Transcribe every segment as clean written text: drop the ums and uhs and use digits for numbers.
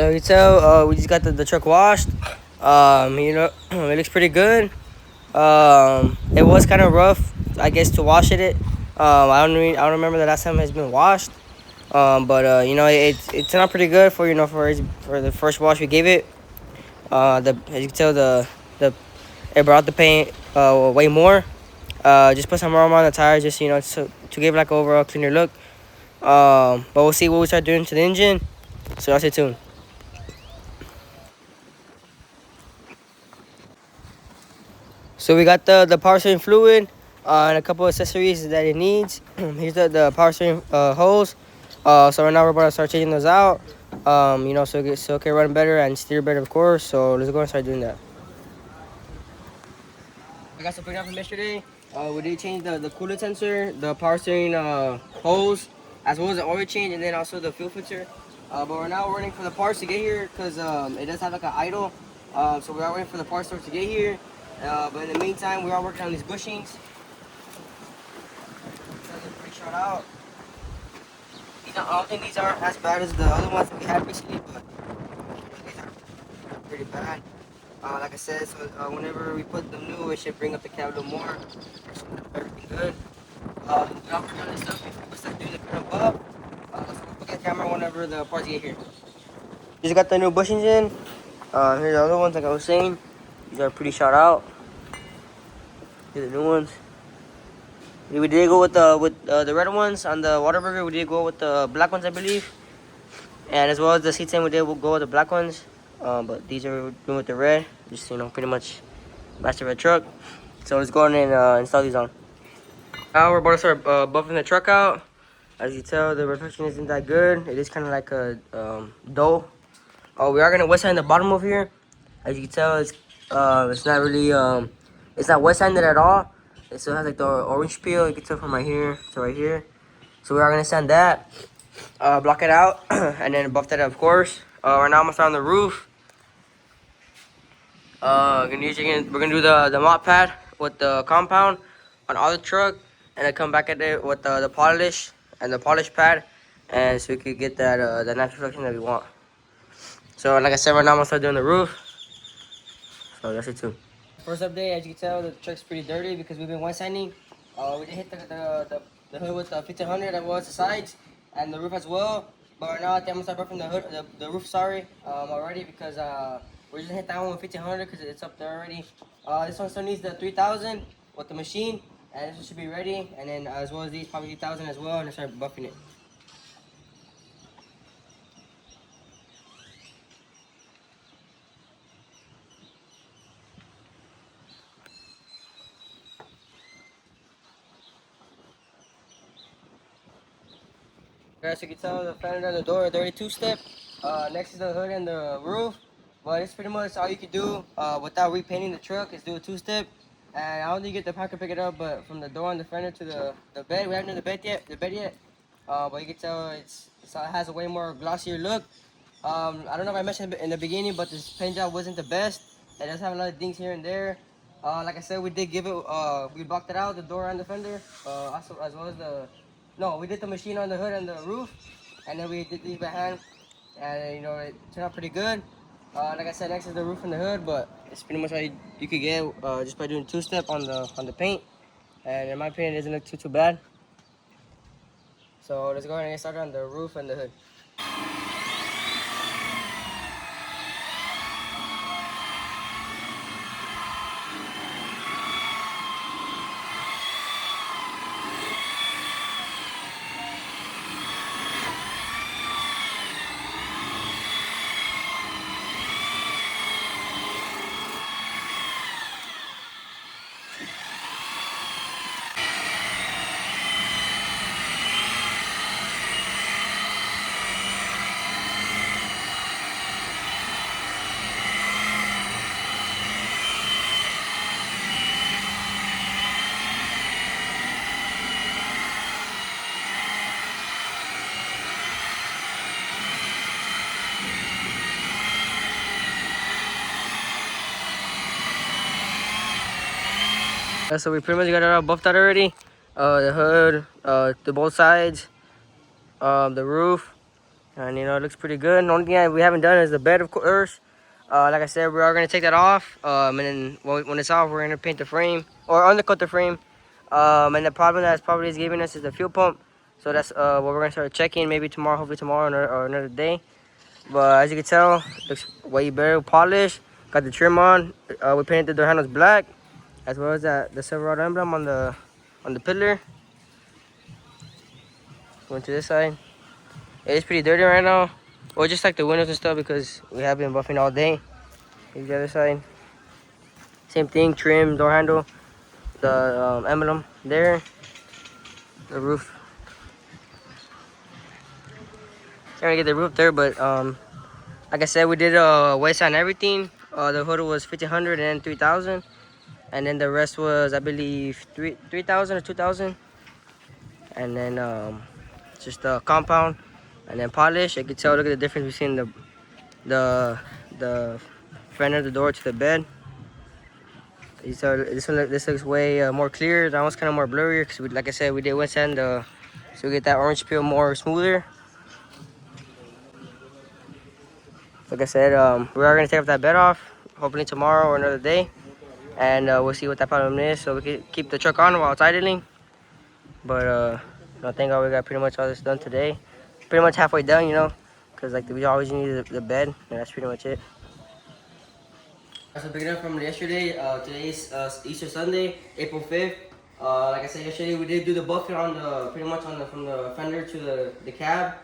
So you can tell we just got the truck washed. You know, it looks pretty good. It was kind of rough, I guess, to wash it. I don't remember the last time it's been washed. But you know, it turned out pretty good for for the first wash we gave it. As you can tell, the it brought the paint way more. Just put some armor on the tires, just to give like overall cleaner look. But we'll see what we start doing to the engine. So I'll stay tuned. So we got the power steering fluid and a couple of accessories that it needs. Here's the power steering hose. So right now we're about to start changing those out. You know, so it can run better and steer better, of course. So let's go and start doing that. I got some pickup from yesterday. We did change the coolant sensor, the power steering hose, as well as the oil change, and then also the fuel filter. But right now we're waiting for the parts to get here because it does have like an idle. So we are waiting for the parts store to get here. But in the meantime, we are working on these bushings. They're pretty short out. I don't think these aren't as bad as the other ones we had recently, but these are pretty bad. Like I said, so whenever we put them new, it should bring up the cab a little more. So everything good. We are working on this stuff before we start doing the cut above. So we'll put the camera whenever the parts get here. Just got the new bushings in. Here's the other ones, like I was saying. These are pretty shot out. Here's the new ones. We did go with the red ones on the Waterburger. We did go with the black ones, I believe. And as well as the C10, we did go with the black ones. But these are doing with the red. Just, pretty much match the red truck. So let's go ahead and install these on. Now we're about to start buffing the truck out. As you tell, the reflection isn't that good. It is kind of like a dough. We are gonna wet sand the bottom of here. As you can tell, it's not really it's not wet sanded at all. It still has like the orange peel. You can tell from right here to right here. So we are gonna sand that, block it out, and then buff that up, of course. Right now I'm gonna start on the roof. We're gonna do the mop pad with the compound on all the truck, and then come back at it with the polish and the polish pad, and so we could get that that natural reflection that we want. So like I said, right now I'm gonna start doing the roof. So that's it too. First update, as you can tell, the truck's pretty dirty because we've been wet sanding. We did hit the hood with the 1500 as well as the sides and the roof as well. But right now I think I'm gonna start buffing the hood, the roof. Sorry, already because we're just hit that one with 1500 because it's up there already. This one still needs the 3000 with the machine, and this one should be ready. And then as well as these, probably 3000 as well, and then start buffing it. As you can tell, the fender and the door are 32-step. Next is the hood and the roof. But it's pretty much all you can do without repainting the truck is do a 2-step. And I don't think you get the power to pick it up, but from the door and the fender to the bed, we haven't done the bed yet. But you can tell it has a way more glossier look. I don't know if I mentioned in the beginning, but this paint job wasn't the best. It does have a lot of dings here and there. Like I said, we did give it, we blocked it out, the door and the fender, also as well as no, we did the machine on the hood and the roof, and then we did these by hand, and it turned out pretty good. Like I said, next is the roof and the hood, but it's pretty much what you could get just by doing 2-step on the paint, and in my opinion, it doesn't look too bad. So let's go ahead and get started on the roof and the hood. So we pretty much got it all buffed out already. The hood, the both sides, the roof, and you know it looks pretty good. The only thing that we haven't done is the bed, of course. Like I said, we are gonna take that off, and then when it's off, we're gonna paint the frame or undercut the frame. And the problem that's probably is giving us is the fuel pump. So that's what we're gonna start checking maybe tomorrow, hopefully tomorrow or another day. But as you can tell, looks way better polished. Got the trim on. We painted the door handles black, as well as the Silverado emblem on the pillar. Going to this side. It is pretty dirty right now. Well, just like the windows and stuff because we have been buffing all day. Here's the other side. Same thing, trim, door handle, the emblem there, the roof. Trying to get the roof there, but like I said, we did white side and everything. The hood was 1500 and 3000, and then the rest was, I believe, 3000 or 2000. And then just the compound, and then polish. You can tell. Look at the difference between the front of the door to the bed. This looks way more clear. That one's kind of more blurry because, like I said, we did wet sand, so we get that orange peel more smoother. Like I said, we are gonna take that bed off, hopefully tomorrow or another day, and we'll see what that problem is, so we can keep the truck on while it's idling. But I think we got pretty much all this done today. Pretty much halfway done, you know, because like we always need the bed, and that's pretty much it. So picking up from yesterday, today's Easter Sunday, April 5th. Like I said yesterday, we did do the buffing on pretty much from the fender to the cab,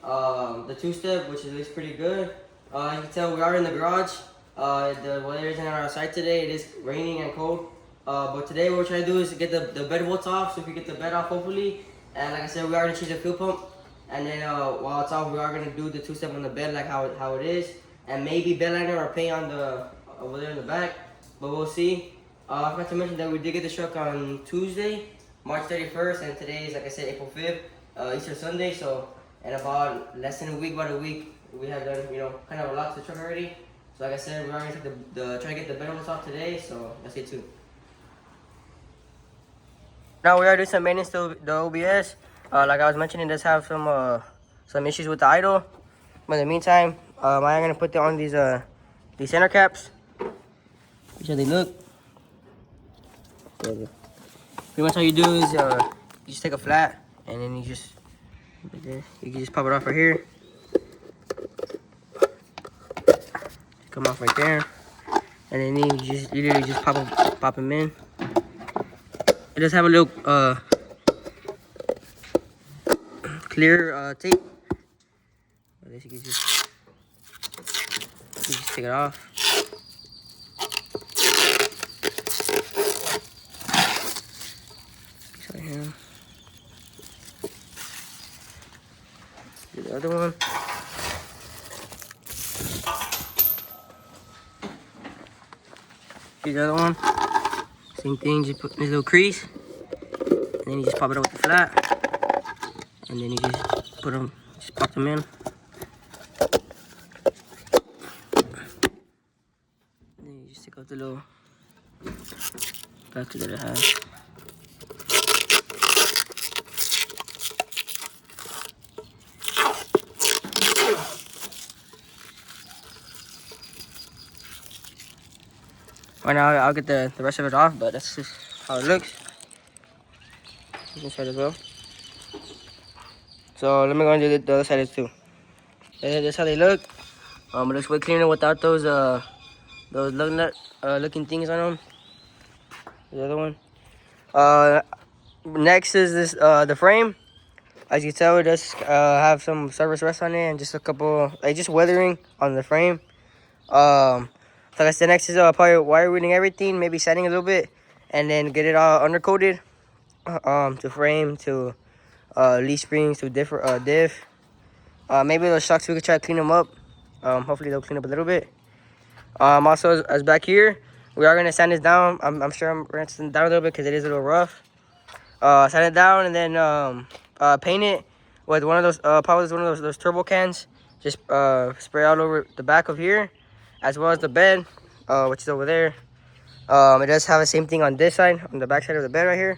the two-step, which looks pretty good. You can tell we are in the garage. The weather isn't outside today. It is raining and cold. But today what we're trying to do is get the bed bolts off, so we can get the bed off hopefully. And like I said, we are gonna change the fuel pump. And then while it's off, we are gonna do the two-step on the bed like how it is, and maybe bed liner or paint on the over there in the back. But we'll see. I forgot to mention that we did get the truck on Tuesday, March 31st, and today is, like I said, April 5th, Easter Sunday. So in about less than about a week, we have done, you know, kind of a lot to the truck already. So like I said, we are gonna take try to get the bed bolts off today. So let's get to it. Now we are doing some maintenance to the OBS. Like I was mentioning, it does have some issues with the idle. But in the meantime, I am gonna put on these center caps. See how they look. Pretty much all you do is you just take a flat and then you can just pop it off right here. Come off right there, and then you literally just pop them in. It does have a little clear tape. I guess you can just take it off. Right here. Do the other one. Here's the other one. Same thing, just put in this little crease. And then you just pop it up with the flat. And then you just pop them in. And then you just take out the little factor that it has. Right now, I'll get the rest of it off, but that's just how it looks. This side as well. So let me go and do the other side too. That's how they look. It looks way cleaner without those looking things on them. The other one. Next is this the frame. As you can tell, it does have some service rust on it and just a couple just weathering on the frame. So like I said, next is probably wire reading everything, maybe sanding a little bit, and then get it all undercoated to frame, to leaf springs, to diff. Maybe those shocks we could try to clean them up. Hopefully they'll clean up a little bit. Also, as back here, we are gonna sand this down. I'm sure I'm gonna sand it down a little bit because it is a little rough. Sand it down and then paint it with one of those probably one of those turbo cans. Just spray all over the back of here, as well as the bed, which is over there. It does have the same thing on this side, on the back side of the bed right here.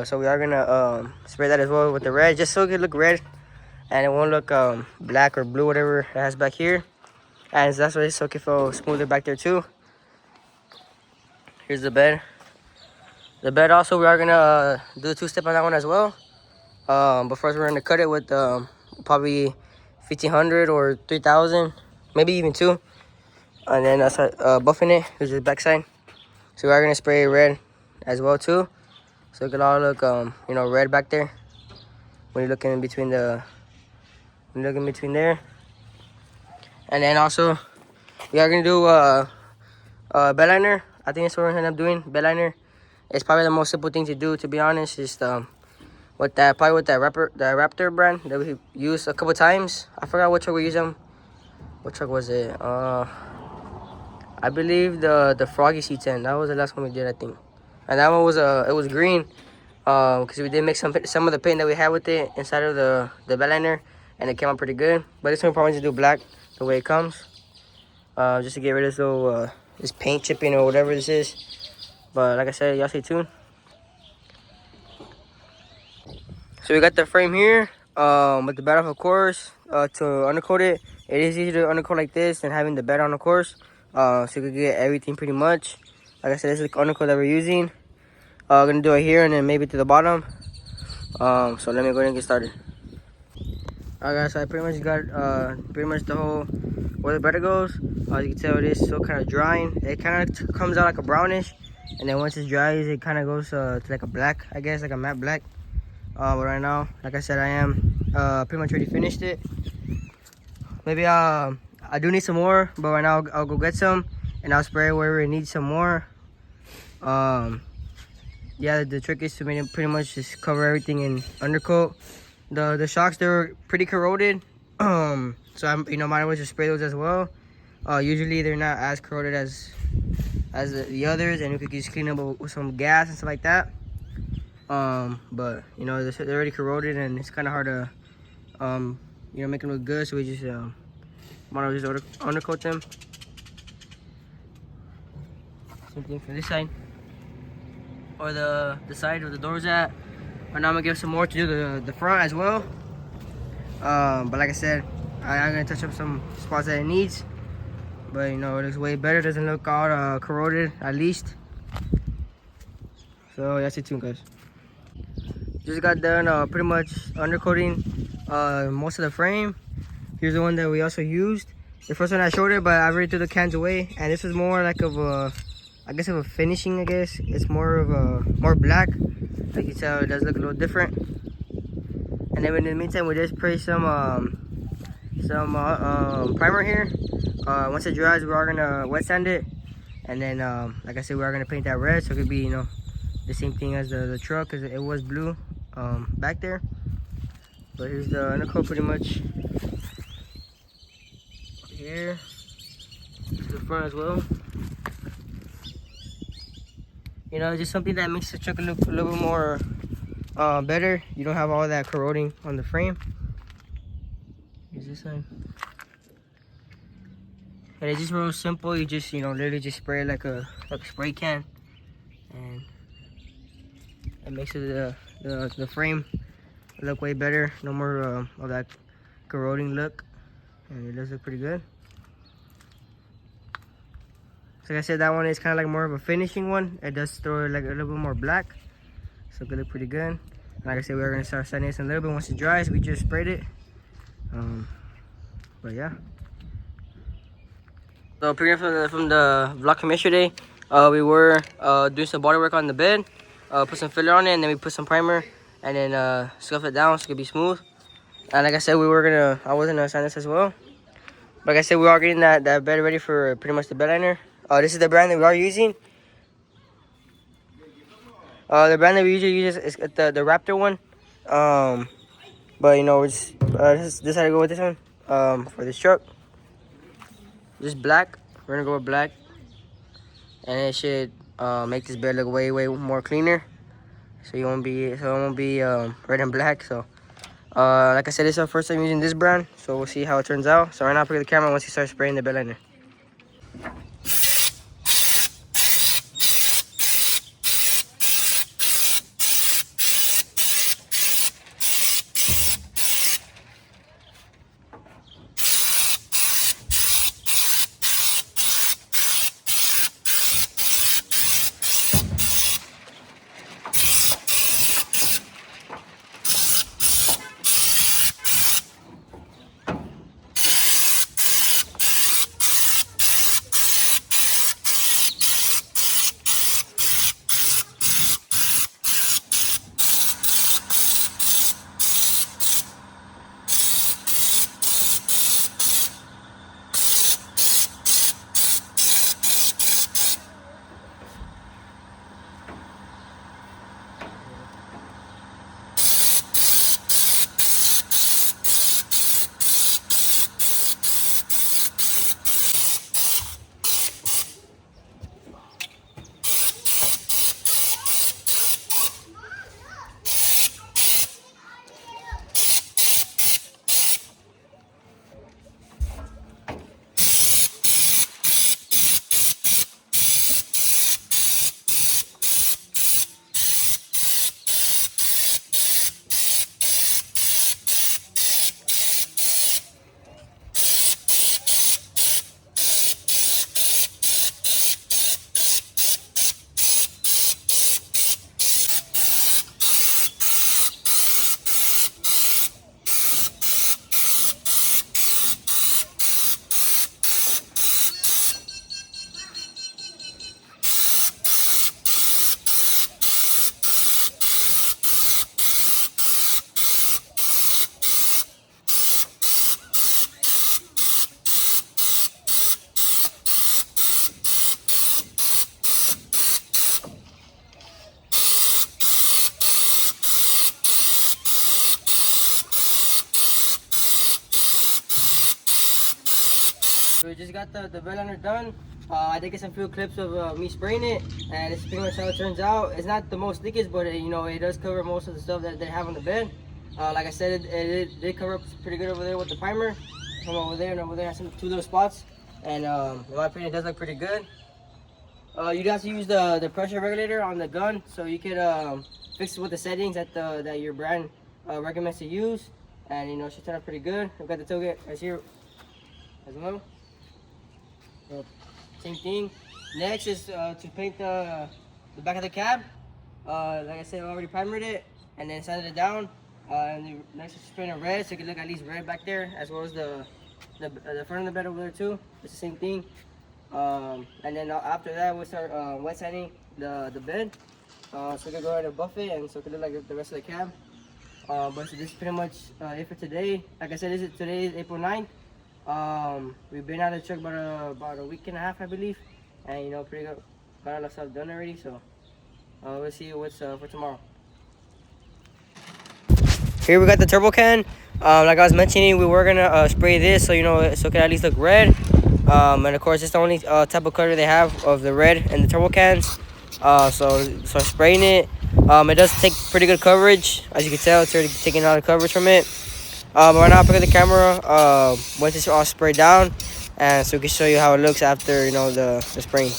So we are gonna spray that as well with the red, just so it could look red. and it won't look black or blue, whatever it has back here. And that's why it's okay for smoother back there too. Here's the bed. The bed also, we are gonna do a two-step on that one as well. But first we're gonna cut it with probably 1500 or 3000, maybe even 2. And then start buffing it. Here's the back side. So we are gonna spray red as well too. So it can all look you know, red back there. When you're looking in between there. And then also we are gonna do bed liner. I think that's what we're gonna end up doing. Bed liner. It's probably the most simple thing to do, to be honest. Just with that Raptor brand that we used a couple times. I forgot what truck we used them. What truck was it? I believe the Froggy C10. That was the last one we did, I think. And that one was it was green, because we did mix some of the paint that we had with it inside of the bed liner, and it came out pretty good. But this one we probably just do black the way it comes, just to get rid of this little this paint chipping or whatever this is. But like I said, y'all stay tuned. So we got the frame here, with the bed off, of course, to undercoat it. It is easier to undercoat like this than having the bed on, of course. So you can get everything pretty much. Like I said, this is the undercoat that we're using. Gonna do it here and then maybe to the bottom. So let me go ahead and get started. Alright guys, so I pretty much got pretty much the whole where the bed goes. As you can tell, it is still kind of drying. It kind of comes out like a brownish, and then once it dries, it kind of goes to like a black, I guess, like a matte black. But right now, like I said, I am pretty much already finished it. Maybe I do need some more, but right now I'll go get some and I'll spray wherever it needs some more. Yeah, the trick is to pretty much just cover everything in undercoat. The shocks, they're pretty corroded, so I'm, you know, might as well just spray those as well. Usually they're not as corroded as the others, and you could just clean them with some gas and stuff like that. But you know, they're already corroded and it's kind of hard to you know, make them look good, so we just might as well just undercoat them. Same thing for this side, or the side where the door's at. Right now I'm gonna give some more to do the front as well. But like I said, I'm gonna touch up some spots that it needs. But you know, it looks way better. Doesn't look all corroded, at least. So yeah, stay tuned, guys. Just got done pretty much undercoating most of the frame. Here's the one that we also used. The first one I showed it, but I already threw the cans away. And this is more like of a, I guess, of a finishing. I guess it's more of a more black. Like you can tell, it does look a little different. And then in the meantime, we just spray some primer here. Once it dries, we are gonna wet sand it, and then like I said, we are gonna paint that red, so it could be, you know, the same thing as the truck, because it was blue back there. But here's the undercoat pretty much here. To the front as well. You know, just something that makes the truck look a little bit more better. You don't have all that corroding on the frame. Here's this side. And it's just real simple. You just, you know, literally just spray it like a spray can, and it makes it the frame look way better. No more of that corroding look, and it does look pretty good. So like I said, that one is kind of like more of a finishing one. It does throw like a little bit more black, so it could look pretty good. And like I said, we're gonna start sanding this a little bit. Once it dries, we just sprayed it. But yeah. So pretty much from the vlog from yesterday, we were doing some body work on the bed, put some filler on it, and then we put some primer, and then scuff it down so it could be smooth. And like I said, I was gonna sand this as well. Like I said, we are getting that bed ready for pretty much the bed liner. This is the brand that we are using. The brand that we usually use is the Raptor one. But you know, it's decided to go with this one for this truck. Just black. We're gonna go with black, and it should make this bed look way more cleaner. So it won't be red and black. So like I said, this is our first time using this brand, so we'll see how it turns out. So right now, I'll pick up the camera once you start spraying the bed liner. just got the bed liner done. I did get some few clips of me spraying it, and it's pretty much how it turns out. It's not the most thickest, but you know, it does cover most of the stuff that they have on the bed. Like I said, it did cover up pretty good over there with the primer. From over there and over there has some two little spots, and in my opinion, it does look pretty good. You'd have to use the pressure regulator on the gun, so you could fix it with the settings that your brand recommends to use, and you know, it should turn out pretty good. I've got the tailgate right here as well. So, same thing. Next is to paint the back of the cab. Like I said, I already primered it and then sanded it down. And next is to paint it red, so you can look at least red back there, as well as the front of the bed over there too. It's the same thing. And then after that, we'll start wet sanding the bed. So we can go ahead and buff it, and so it can look like the rest of the cab. But so this is pretty much it for today. Like I said, today is April 9th. We've been out of the truck about a week and a half, I believe, and you know, pretty good. Got all the stuff done already. So we'll see what's for tomorrow. Here we got the turbo can. Like I was mentioning, we were gonna spray this, so you know, so it can at least look red. And of course, it's the only type of color they have of the red and the turbo cans. So spraying it. It does take pretty good coverage, as you can tell. It's already taking a lot of coverage from it. Right now, I'll pick up the camera once it's all sprayed down, and so we can show you how it looks after, you know, the spraying.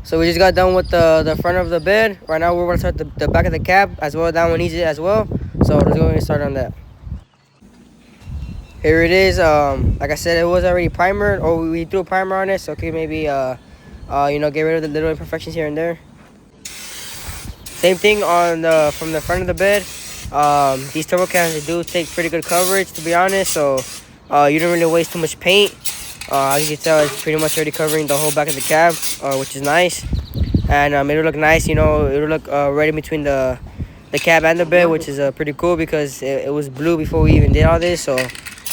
So we just got done with the front of the bed. Right now we're gonna start the back of the cab as well. That one needs it as well. So let's go and start on that. Here it is. Like I said, it was already primered, or we threw a primer on it, so okay, maybe you know, get rid of the little imperfections here and there. Same thing on from the front of the bed. These turbo cans, they do take pretty good coverage, to be honest. So you don't really waste too much paint. As you can tell, it's pretty much already covering the whole back of the cab, which is nice. And it'll look nice, you know, it'll look right in between the cab and the bed, which is pretty cool because it was blue before we even did all this. So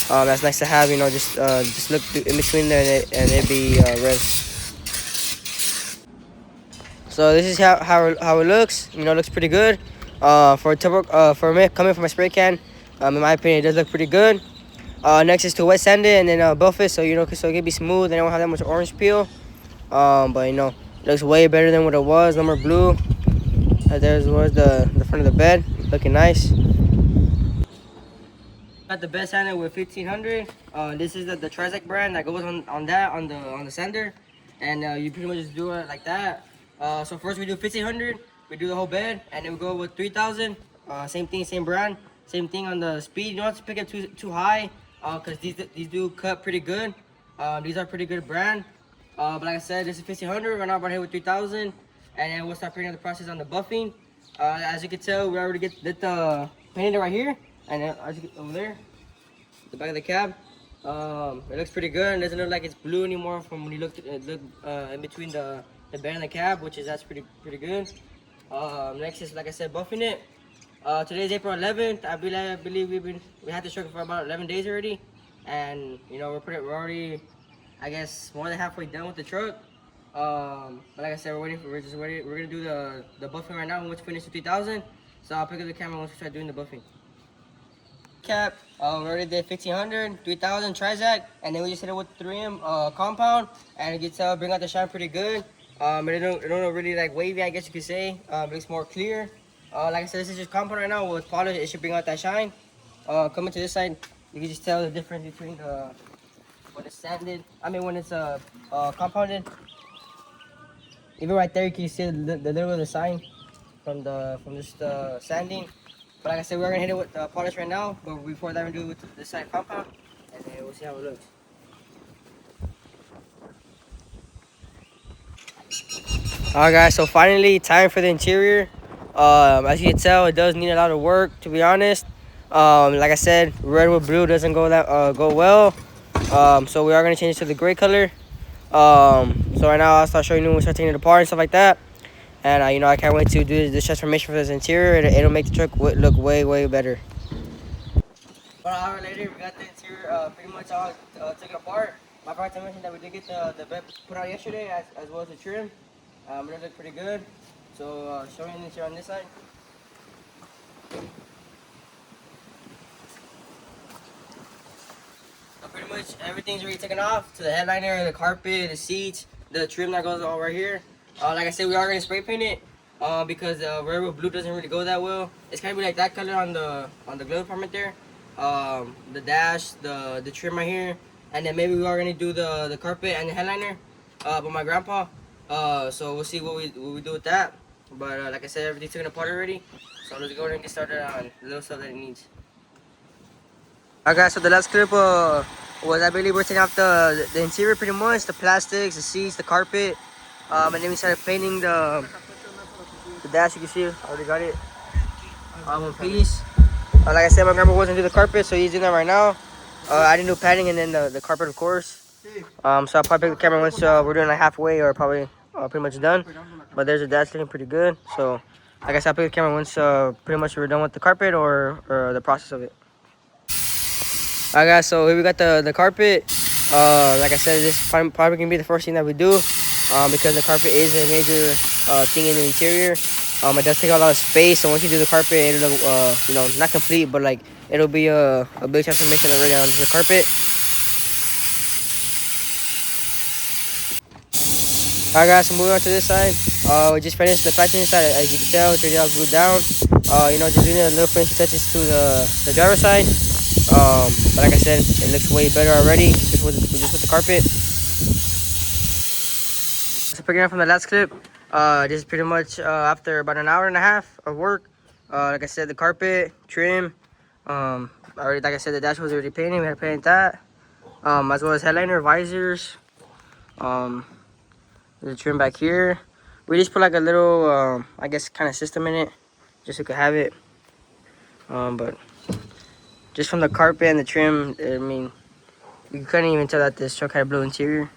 that's nice to have, you know, just look in between there, and it'd be red. So this is how it looks. You know, it looks pretty good. For turbo, for me coming from a spray can, in my opinion, it does look pretty good. Next is to wet sand it and then buff it, so you know, so it can be smooth and it won't have that much orange peel. But you know, it looks way better than what it was. No more blue. There's the front of the bed, looking nice. Got the bed sander with 1500. This is the Trizec brand that goes on the sander, and you pretty much just do it like that. So first we do 1500, we do the whole bed, and then we go with 3000. Same thing, same brand, same thing on the speed. You don't have to pick it too high, cause these do cut pretty good. These are pretty good brand. But like I said, this is 1500. Right now we're here with 3000, and then we'll start putting the process on the buffing. As you can tell, we already did the painted it right here. And as you can, over there, the back of the cab, it looks pretty good. It doesn't look like it's blue anymore from when you look in between the bed and the cab, that's pretty good. Next is, like I said, buffing it. Today is April 11th. I believe we had this truck for about 11 days already, and you know, we're already, I guess, more than halfway done with the truck. But like I said, we're just waiting. We're gonna do the buffing right now. Once we finish the 3000, so I'll pick up the camera once we start doing the buffing. Cap, we already did 1500, 3000 Trizec, and then we just hit it with 3M compound, and you can tell bring out the shine pretty good. It don't really like wavy, I guess you could say. It looks more clear. Like I said, this is just compound right now with polish. It should bring out that shine. Coming to this side, you can just tell the difference between when it's sanded. I mean, when it's compounded. Even right there, you can see the little of the sign from just sanding. But like I said, we're gonna hit it with polish right now. But before that, we're gonna do it with this side compound, and then we'll see how it looks. Alright guys, so finally time for the interior. As you can tell, it does need a lot of work, to be honest. Like I said, red with blue doesn't go well. So we are gonna change it to the gray color. So right now I'll start showing you when we start taking it apart and stuff like that. And you know, I can't wait to do this transformation for this interior. It'll make the truck look way better. About an hour later, we got the interior pretty much all taken apart. My forgot to mention that we did get the bed put out yesterday, as well as the trim. It looked pretty good. So showing the interior on this side. much everything's already taken off. To the headliner, the carpet, the seats, the trim that goes all right here. Like I said, we are gonna spray paint it because railroad blue doesn't really go that well. It's gonna be like that color on the glove department there. The dash, the trim right here, and then maybe we are gonna do the carpet and the headliner. But my grandpa. So we'll see what we do with that. But like I said, everything's taken apart already. So let's go ahead and get started on the little stuff that it needs. Alright guys, so the last clip was I believe we're taking off the interior pretty much, the plastics, the seats, the carpet, and then we started painting the dash. You can see, I already got it one piece. Like I said, my grandma wasn't do the carpet, so he's doing that right now. I didn't do padding and then the carpet, of course. So I'll probably pick the camera once we're doing like halfway or probably pretty much done. But there's the dash looking pretty good. So like I said, I'll pick the camera once pretty much we're done with the carpet or the process of it. Alright guys, so here we got the carpet. Like I said, this is probably gonna be the first thing that we do because the carpet is a major thing in the interior. It does take a lot of space, so once you do the carpet, it'll you know, not complete, but like it'll be a big transformation already on the carpet. Alright guys, so moving on to this side. We just finished the patching side. As you can tell, it's already all glued down. You know, just doing a little finishing touches to the driver's side. But like I said, it looks way better already just with the carpet. So picking up from the last clip, this is pretty much after about an hour and a half of work. Like I said, the carpet, trim, already, like I said, the dash was already painted. We had to paint that, as well as headliner, visors, the trim back here. We just put like a little, I guess, kind of system in it, just so we could have it. But just from the carpet and the trim, I mean, you couldn't even tell that this truck had a blue interior,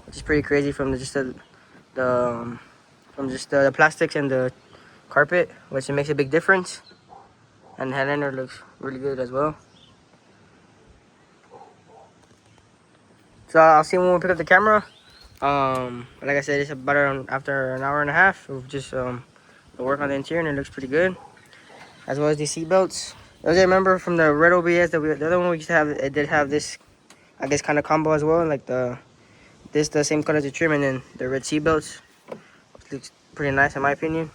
which is pretty crazy from just the plastics and the carpet, which it makes a big difference. And the headliner looks really good as well. So I'll see when we pick up the camera. Like I said, it's about after an hour and a half of just the work on the interior, and it looks pretty good. As well as these seat belts. As I remember from the red OBS, the other one we used to have, it did have this, I guess, kind of combo as well, like the same color as the trim, and then the red seat belts, which looks pretty nice in my opinion.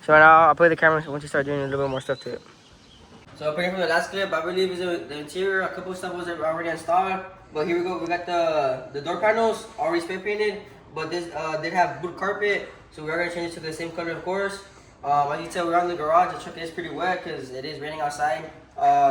So now I'll put the camera once you start doing a little bit more stuff to it. So picking from the last clip, I believe is the interior. A couple of stuff was already installed, but here we go. We got the door panels already spray painted, but this did have wood carpet, so we are gonna change it to the same color, of course. As you can tell, we're on the garage. The truck is pretty wet because it is raining outside.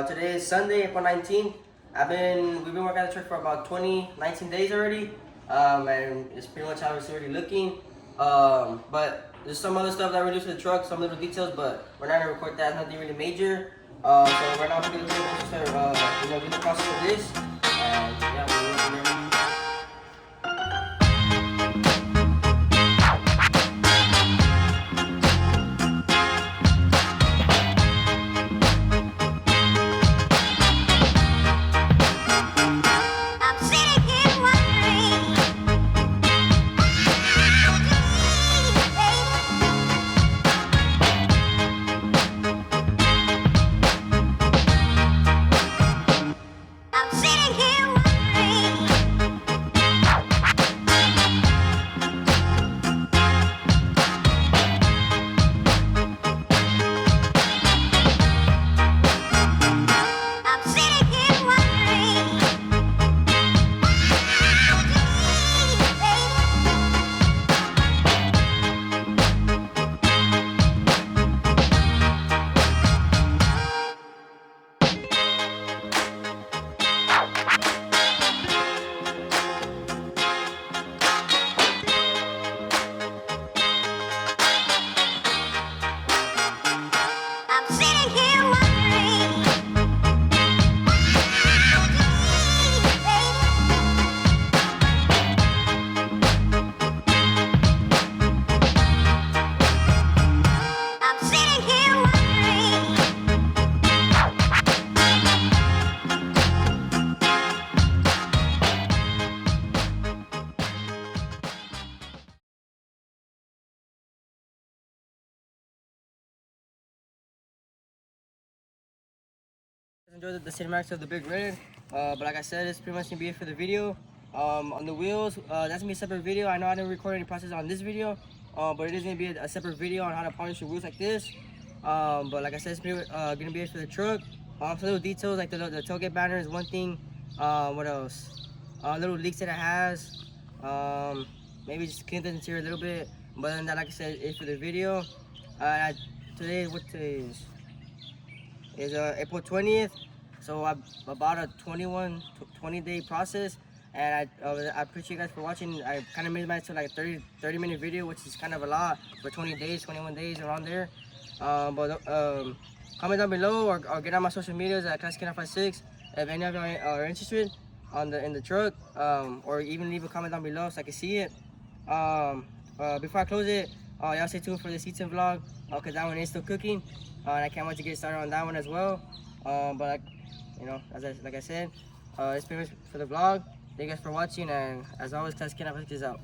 Today is Sunday, April 19th. We've been working on the truck for about 19 days already, and it's pretty much how it's already looking. But there's some other stuff that we're doing to the truck, some little details, but we're not gonna record that. Nothing really major. So right now we're gonna start, you know, do the process of this, and yeah, we're working there. I'm sitting Enjoy the cinematics of the big red. But like I said, it's pretty much gonna be it for the video. On the wheels, that's gonna be a separate video. I know I didn't record any process on this video, but it is gonna be a separate video on how to polish your wheels like this. But like I said, it's gonna be it for the truck. Some little details like the tailgate banner is one thing. What else? Little leaks that it has. Maybe just clean the interior a little bit. But then that, like I said, is for the video. Today, what today is April 20th. So I about a 20 day process, and I appreciate you guys for watching. I kind of made mine to like a 30 minute video, which is kind of a lot for 20 days, 21 days around there. Comment down below or get on my social medias at K1500 if any of you are interested in the truck, or even leave a comment down below so I can see it. Before I close it, y'all stay tuned for the season vlog, because that one is still cooking, and I can't wait to get started on that one as well. But like I said, it's pretty much for the vlog. Thank you guys for watching, and as always, K1500 is out.